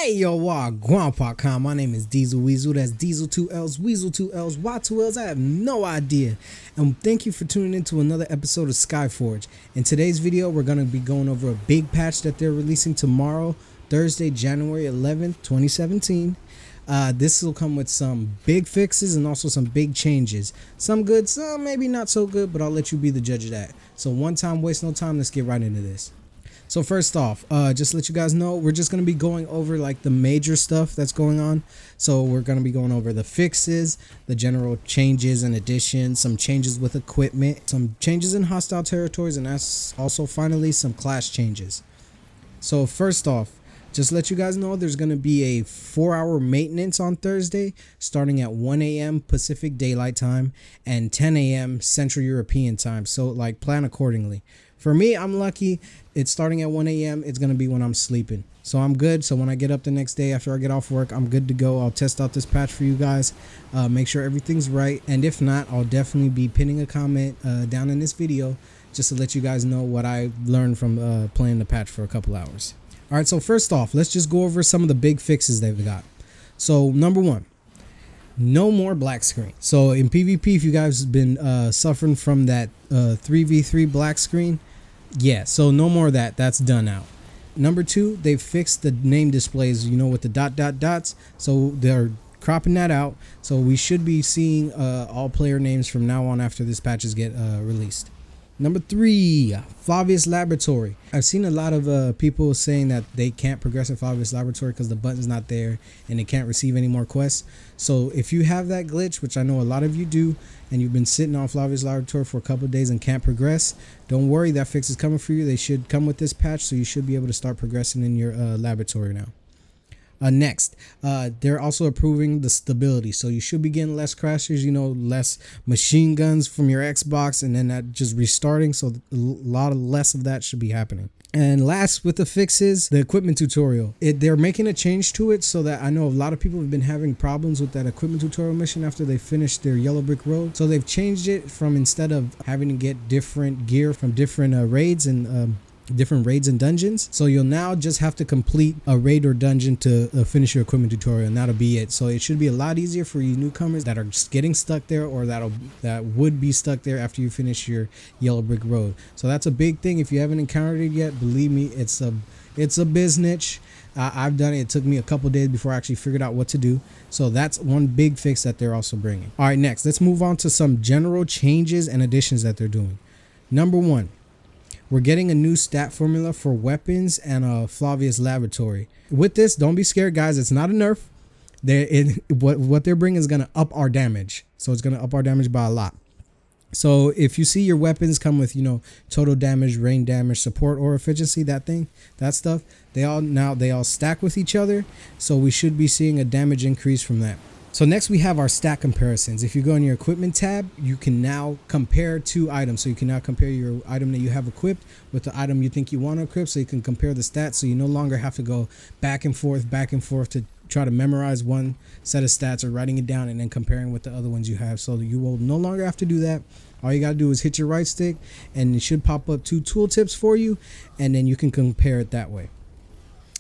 Hey yo, Guampacom. My name is Diesel Weasel. That's Diesel 2 L's, Weasel 2 L's, Y 2 L's. I have no idea. And thank you for tuning in to another episode of Skyforge. In today's video, we're going to be going over a big patch that they're releasing tomorrow, Thursday, January 11th, 2017. This will come with some big fixes and also some big changes. Some good, some maybe not so good, but I'll let you be the judge of that. So one time, waste no time. Let's get right into this. So first off, just to let you guys know, we're just going to be going over like the major stuff that's going on. So we're going to be going over the fixes, the general changes and additions, some changes with equipment, some changes in hostile territories, and that's also finally some class changes. So first off, just to let you guys know, there's going to be a 4-hour maintenance on Thursday starting at 1 a.m. Pacific Daylight Time and 10 a.m. Central European Time. So like plan accordingly. For me, I'm lucky. It's starting at 1 a.m. It's going to be when I'm sleeping. So I'm good. So when I get up the next day after I get off work, I'm good to go. I'll test out this patch for you guys. Make sure everything's right. And if not, I'll definitely be pinning a comment down in this video just to let you guys know what I learned from playing the patch for a couple hours. All right, so first off, let's just go over some of the big fixes they've got. So number one, no more black screen. So in PvP, if you guys have been suffering from that 3v3 black screen, yeah, so no more of that. That's done out. Number two, they've fixed the name displays, you know, with the dots. So they're cropping that out. So we should be seeing all player names from now on after this patches get released. Number three, Flavius Laboratory. I've seen a lot of people saying that they can't progress in Flavius Laboratory because the button's not there and they can't receive any more quests. So if you have that glitch, which I know a lot of you do, and you've been sitting on Flavius Laboratory for a couple of days and can't progress, don't worry, that fix is coming for you. They should come with this patch, so you should be able to start progressing in your laboratory now. Next, they're also improving the stability, so you should be getting less crashes, you know, less machine guns from your Xbox, and then that just restarting, so a lot of less of that should be happening. And last with the fixes, the equipment tutorial. They're making a change to it so that I know a lot of people have been having problems with that equipment tutorial mission after they finished their Yellow Brick Road. So they've changed it from, instead of having to get different gear from different raids and dungeons, so you'll now just have to complete a raid or dungeon to finish your equipment tutorial, and that'll be it. So it should be a lot easier for you newcomers that are just getting stuck there, or that would be stuck there after you finish your Yellow Brick Road. So that's a big thing. If you haven't encountered it yet, believe me, it's a biznitch. I've done it. It took me a couple days before I actually figured out what to do. So that's one big fix that they're also bringing. All right, next, let's move on to some general changes and additions that they're doing. Number one, we're getting a new stat formula for weapons and a Flavius Laboratory. With this, don't be scared, guys. It's not a nerf. What they're bringing is going to up our damage. So it's going to up our damage by a lot. So if you see your weapons come with, you know, total damage, rain damage, support, or efficiency, that stuff, they all stack with each other. So we should be seeing a damage increase from that. So next we have our stat comparisons. If you go in your equipment tab, you can now compare two items. So you can now compare your item that you have equipped with the item you think you want to equip, so you can compare the stats. So you no longer have to go back and forth to try to memorize one set of stats or writing it down and then comparing with the other ones you have. So you will no longer have to do that. All you got to do is hit your right stick and it should pop up two tooltips for you, and then you can compare it that way.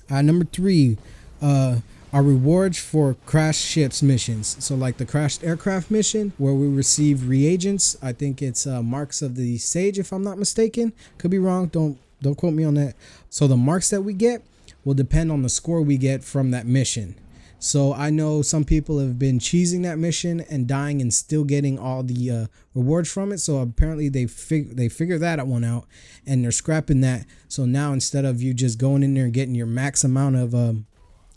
Number three, our rewards for crashed ships missions. So like the crashed aircraft mission where we receive reagents. I think it's marks of the sage, if I'm not mistaken. Could be wrong. Don't quote me on that. So the marks that we get will depend on the score we get from that mission. So I know some people have been cheesing that mission and dying and still getting all the rewards from it. So apparently they figured that one out and they're scrapping that. So now instead of you just going in there and getting your max amount of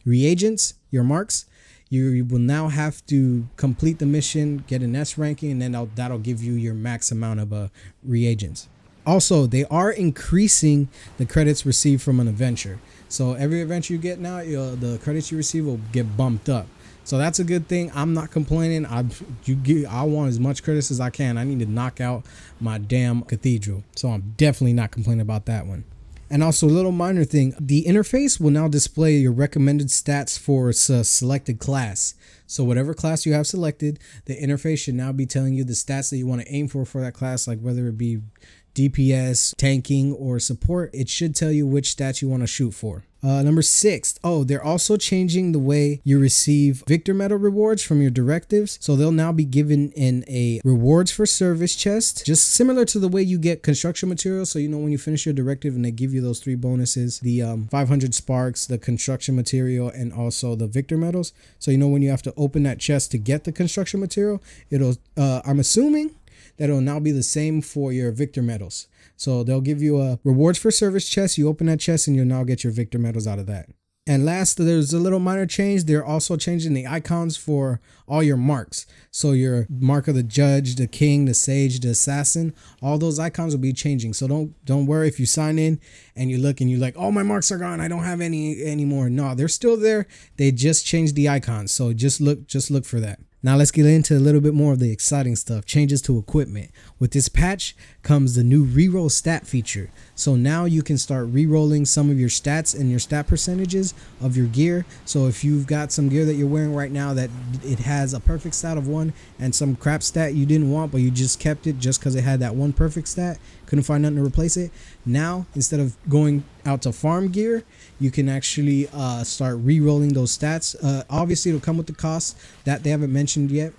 reagents, your marks, you will now have to complete the mission, get an S ranking, and then that'll give you your max amount of reagents. Also, they are increasing the credits received from an adventure. So every adventure you get now, the credits you receive will get bumped up. So that's a good thing. I'm not complaining. I want as much credits as I can. I need to knock out my damn cathedral. So I'm definitely not complaining about that one. And also a little minor thing, the interface will now display your recommended stats for a selected class. So whatever class you have selected, the interface should now be telling you the stats that you want to aim for that class, like whether it be DPS, tanking, or support, it should tell you which stats you want to shoot for. Number 6. Oh, they're also changing the way you receive Victor Medal rewards from your directives. So they'll now be given in a rewards for service chest, just similar to the way you get construction materials. So, you know, when you finish your directive and they give you those 3 bonuses, the 500 sparks, the construction material, and also the Victor medals. So, you know, when you have to open that chest to get the construction material, it'll, I'm assuming that it'll now be the same for your Victor medals. So they'll give you a rewards for service chest. You open that chest and you'll now get your Victor medals out of that. And last, there's a little minor change. They're also changing the icons for all your marks. So your mark of the judge, the king, the sage, the assassin, all those icons will be changing. So don't worry if you sign in and you look and you're like, oh, my marks are gone, I don't have any anymore. No, they're still there. They just changed the icons. So just look for that. Now let's get into a little bit more of the exciting stuff. Changes to equipment. With this patch comes the new reroll stat feature. So now you can start rerolling some of your stats and your stat percentages of your gear. So if you've got some gear that you're wearing right now that it has a perfect stat of 1 and some crap stat you didn't want, but you just kept it just because it had that one perfect stat, couldn't find nothing to replace it. Now, instead of going out to farm gear, you can actually start re-rolling those stats. Obviously, it'll come with the cost that they haven't mentioned yet,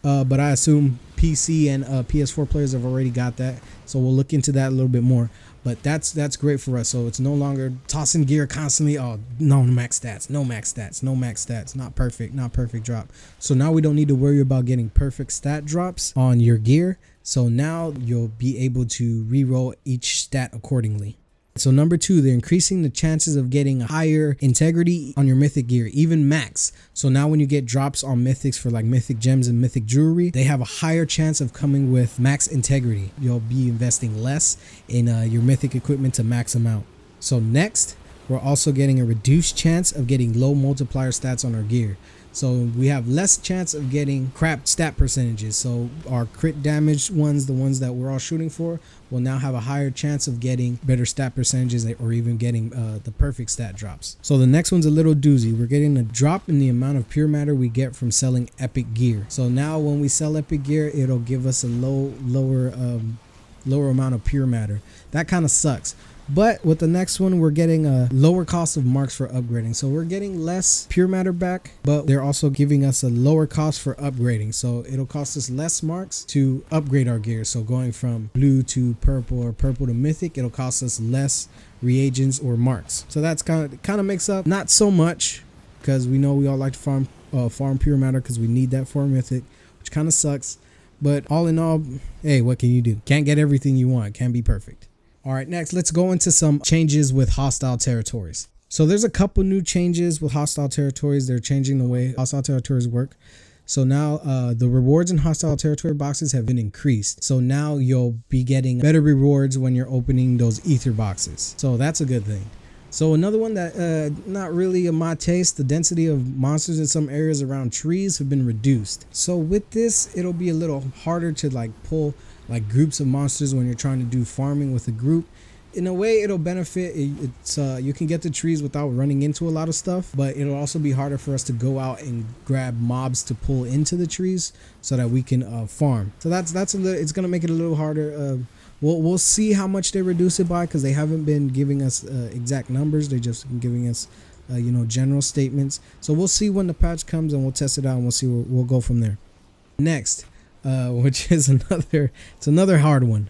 but I assume PC and PS4 players have already got that, so we'll look into that a little bit more. But that's great for us. So it's no longer tossing gear constantly. Oh, no max stats, no max stats, no max stats, not perfect drop. So now we don't need to worry about getting perfect stat drops on your gear. So now you'll be able to re-roll each stat accordingly. So number 2, they're increasing the chances of getting higher integrity on your mythic gear, even max. So now when you get drops on mythics for like mythic gems and mythic jewelry, they have a higher chance of coming with max integrity. You'll be investing less in your mythic equipment to max them out. So next, we're also getting a reduced chance of getting low multiplier stats on our gear. So we have less chance of getting crap stat percentages. So our crit damage ones, the ones that we're all shooting for, will now have a higher chance of getting better stat percentages or even getting the perfect stat drops. So the next one's a little doozy. We're getting a drop in the amount of pure matter we get from selling epic gear. So now when we sell epic gear, it'll give us a lower amount of pure matter. That kind of sucks. But with the next one, we're getting a lower cost of marks for upgrading. So we're getting less pure matter back, but they're also giving us a lower cost for upgrading. So it'll cost us less marks to upgrade our gear. So going from blue to purple or purple to mythic, it'll cost us less reagents or marks. So that's kind of makes up not so much, because we know we all like to farm pure matter because we need that for mythic, which kind of sucks. But all in all, hey, what can you do? Can't get everything you want. Can't be perfect. All right, next, let's go into some changes with hostile territories. So there's a couple new changes with hostile territories. They're changing the way hostile territories work. So now the rewards in hostile territory boxes have been increased. So now you'll be getting better rewards when you're opening those ether boxes. So that's a good thing. So another one that not really of my taste, the density of monsters in some areas around trees have been reduced. So with this, it'll be a little harder to like pull like groups of monsters when you're trying to do farming with a group. In a way, it'll benefit. It's you can get the trees without running into a lot of stuff, but it'll also be harder for us to go out and grab mobs to pull into the trees so that we can farm. So that's a little, it's gonna make it a little harder. We'll see how much they reduce it by, because they haven't been giving us exact numbers. They're just giving us you know, general statements. So we'll see when the patch comes and we'll test it out and we'll see where we'll go from there. Next, which is another hard one.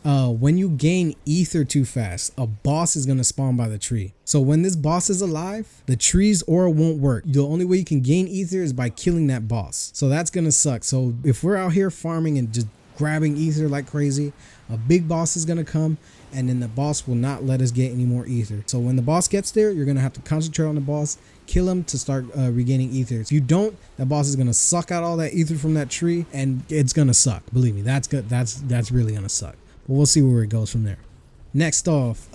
When you gain ether too fast, a boss is going to spawn by the tree. So when this boss is alive, the tree's aura won't work. The only way you can gain ether is by killing that boss. So that's going to suck. So if we're out here farming and just grabbing ether like crazy, a big boss is going to come, and then the boss will not let us get any more ether. So when the boss gets there, you're going to have to concentrate on the boss, kill him to start regaining ether. If you don't, the boss is going to suck out all that ether from that tree, and it's going to suck. Believe me, that's good. That's really going to suck. But we'll see where it goes from there. Next off,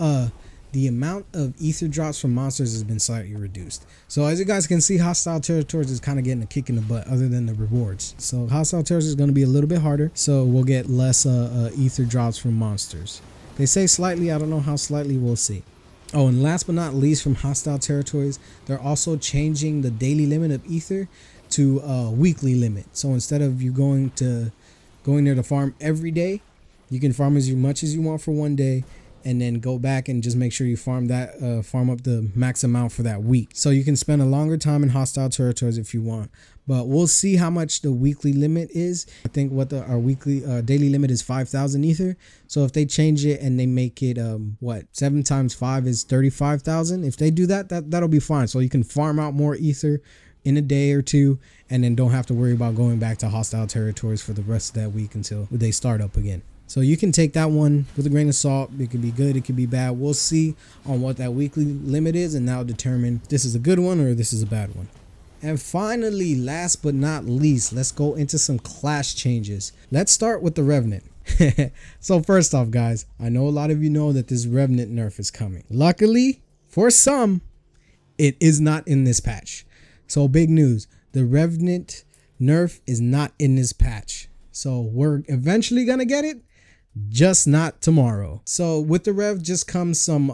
the amount of ether drops from monsters has been slightly reduced. So as you guys can see, hostile territories is kind of getting a kick in the butt other than the rewards. So hostile territories is going to be a little bit harder. So we'll get less ether drops from monsters. They say slightly. I don't know how slightly. We'll see. Oh, and last but not least, from hostile territories, they're also changing the daily limit of ether to a weekly limit. So instead of you going there to farm every day, You can farm as much as you want for one day, and then go back and just make sure you farm up the max amount for that week. So you can spend a longer time in hostile territories if you want. But we'll see how much the weekly limit is. I think what our weekly daily limit is 5,000 ether. So if they change it and they make it 7 times 5 is 35,000. If they do that, that'll be fine. So you can farm out more ether in a day or two, and then don't have to worry about going back to hostile territories for the rest of that week until they start up again. So you can take that one with a grain of salt. It could be good, it could be bad. We'll see on what that weekly limit is, and that'll determine if this is a good one or this is a bad one. And finally, last but not least, let's go into some class changes. Let's start with the Revenant. So first off, guys, I know a lot of you know that this Revenant nerf is coming. Luckily, for some, it is not in this patch. So big news, the Revenant nerf is not in this patch. So we're eventually gonna get it, just not tomorrow. So with the Rev just comes some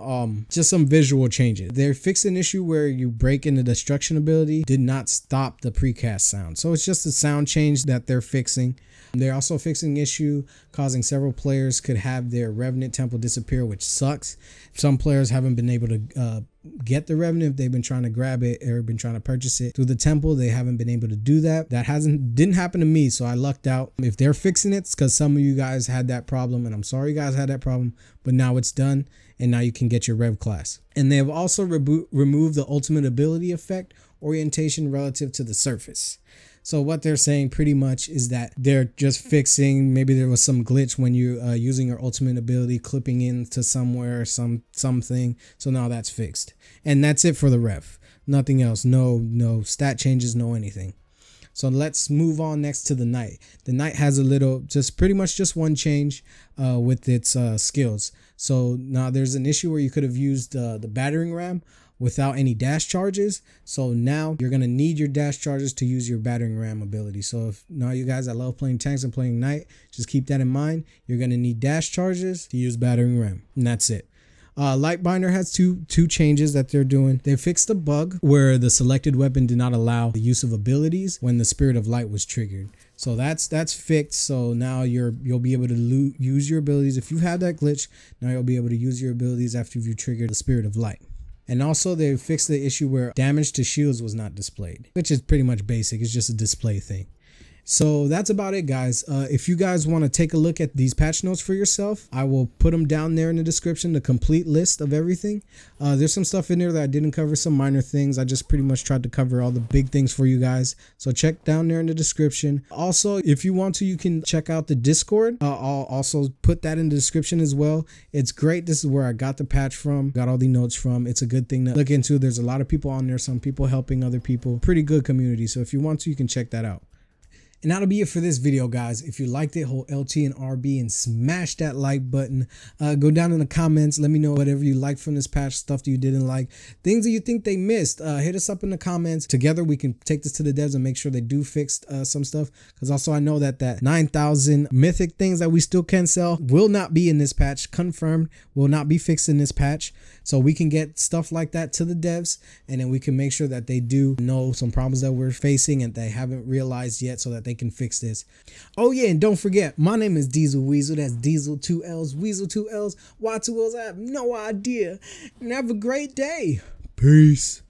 visual changes. They fixed an issue where you break in the destruction ability did not stop the precast sound. So it's just a sound change that they're fixing. They're also fixing an issue causing several players could have their Revenant Temple disappear, which sucks. Some players haven't been able to get the Revenant if they've been trying to grab it or been trying to purchase it through the temple. They haven't been able to do that. That didn't happen to me, so I lucked out. If they're fixing it, it's because some of you guys had that problem, and I'm sorry you guys had that problem, but now it's done, and now you can get your Rev class. And they have also removed the ultimate ability effect orientation relative to the surface. So what they're saying pretty much is that they're just fixing, maybe there was some glitch when you're using your ultimate ability, clipping into somewhere or something. So now that's fixed. And that's it for the Rev. Nothing else. No stat changes, no anything. So let's move on next to the Knight. The Knight has a little, pretty much just one change with its skills. So now there's an issue where you could have used the Battering Ram without any dash charges. So now you're going to need your dash charges to use your Battering Ram ability. So if now you guys that love playing tanks and playing Knight, just keep that in mind. You're going to need dash charges to use Battering Ram, and that's it. Lightbinder has two changes that they're doing. They fixed a bug where the selected weapon did not allow the use of abilities when the Spirit of Light was triggered. So that's fixed. So now you'll be able to use your abilities. If you have that glitch, now you'll be able to use your abilities after you triggered the Spirit of Light. And also they fixed the issue where damage to shields was not displayed, which is pretty much basic. It's just a display thing. So that's about it, guys. If you guys want to take a look at these patch notes for yourself, I will put them down there in the description, the complete list of everything. There's some stuff in there that I didn't cover, some minor things. I just pretty much tried to cover all the big things for you guys. So check down there in the description. Also, if you want to, you can check out the Discord. I'll also put that in the description as well. It's great. This is where I got the patch from, got all the notes from. It's a good thing to look into. There's a lot of people on there, some people helping other people. Pretty good community. So if you want to, you can check that out. And that'll be it for this video, guys. If you liked it, hold LT and RB and smash that like button. Go down in the comments. Let me know whatever you liked from this patch, stuff that you didn't like, things that you think they missed. Hit us up in the comments. Together, we can take this to the devs and make sure they do fix some stuff. Because also, I know that 9,000 mythic things that we still can sell will not be in this patch. Confirmed, will not be fixed in this patch. So we can get stuff like that to the devs, and then we can make sure that they do know some problems that we're facing and they haven't realized yet, so that they can fix this. Oh yeah, and don't forget, my name is Diesel Weasel. That's Diesel 2 L's, Weasel 2 L's, Y 2 L's. I have no idea. And have a great day. Peace.